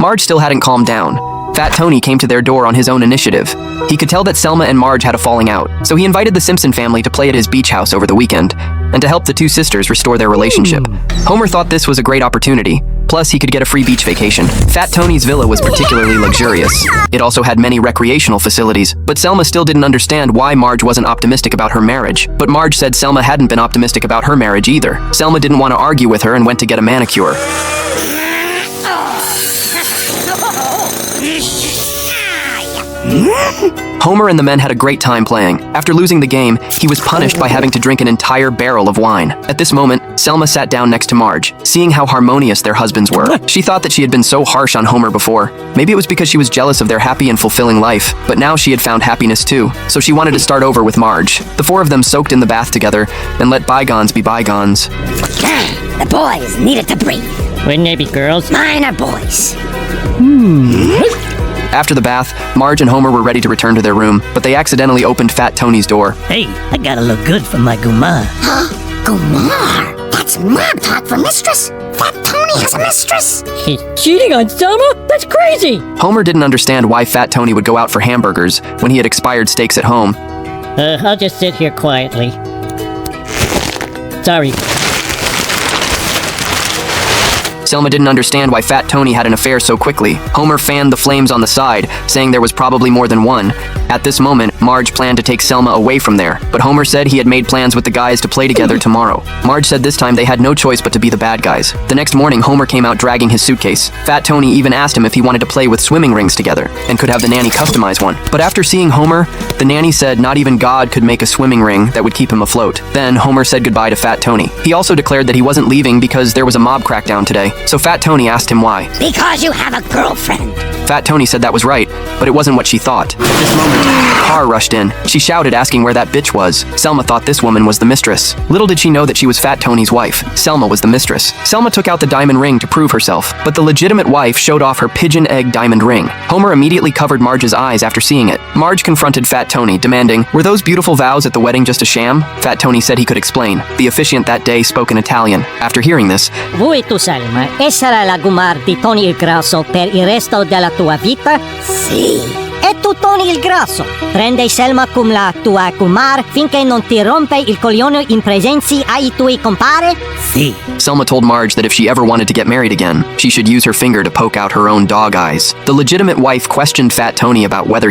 Marge still hadn't calmed down. Fat Tony came to their door on his own initiative. He could tell that Selma and Marge had a falling out, so he invited the Simpson family to play at his beach house over the weekend, and to help the two sisters restore their relationship. Homer thought this was a great opportunity. Plus, he could get a free beach vacation. Fat Tony's villa was particularly luxurious. It also had many recreational facilities, but Selma still didn't understand why Marge wasn't optimistic about her marriage. But Marge said Selma hadn't been optimistic about her marriage either. Selma didn't want to argue with her and went to get a manicure. Homer and the men had a great time playing. After losing the game, he was punished by having to drink an entire barrel of wine. At this moment, Selma sat down next to Marge, seeing how harmonious their husbands were. She thought that she had been so harsh on Homer before. Maybe it was because she was jealous of their happy and fulfilling life, but now she had found happiness too, so she wanted to start over with Marge. The four of them soaked in the bath together and let bygones be bygones. The boys needed to breathe. Wouldn't they be girls? Mine are boys. After the bath, Marge and Homer were ready to return to their room, but they accidentally opened Fat Tony's door. Hey, I gotta look good for my gumar. Gumar? That's mob talk for mistress. Fat Tony has a mistress. He's cheating on Selma? That's crazy! Homer didn't understand why Fat Tony would go out for hamburgers when he had expired steaks at home. I'll just sit here quietly. Sorry. Selma didn't understand why Fat Tony had an affair so quickly. Homer fanned the flames on the side, saying there was probably more than one. At this moment, Marge planned to take Selma away from there, but Homer said he had made plans with the guys to play together tomorrow. Marge said this time they had no choice but to be the bad guys. The next morning, Homer came out dragging his suitcase. Fat Tony even asked him if he wanted to play with swimming rings together, and could have the nanny customize one. But after seeing Homer, the nanny said not even God could make a swimming ring that would keep him afloat. Then, Homer said goodbye to Fat Tony. He also declared that he wasn't leaving because there was a mob crackdown today, so Fat Tony asked him why. Because you have a girlfriend. Fat Tony said that was right, but it wasn't what she thought. At this moment, a car rushed in. She shouted, asking where that bitch was. Selma thought this woman was the mistress. Little did she know that she was Fat Tony's wife. Selma was the mistress. Selma took out the diamond ring to prove herself, but the legitimate wife showed off her pigeon egg diamond ring. Homer immediately covered Marge's eyes after seeing it. Marge confronted Fat Tony, demanding, "Were those beautiful vows at the wedding just a sham?" Fat Tony said he could explain. The officiant that day spoke in Italian. After hearing this, Vuoi tu, Selma, essere la gumar di Tony il Grasso per il resto della tua vita? Sì. E tu, Tony il Grasso, prende Selma come la tua gumar finché non ti rompe il coglione in presenza ai tuoi compare? Sì. Selma told Marge that if she ever wanted to get married again, she should use her finger to poke out her own dog eyes. The legitimate wife questioned Fat Tony about whether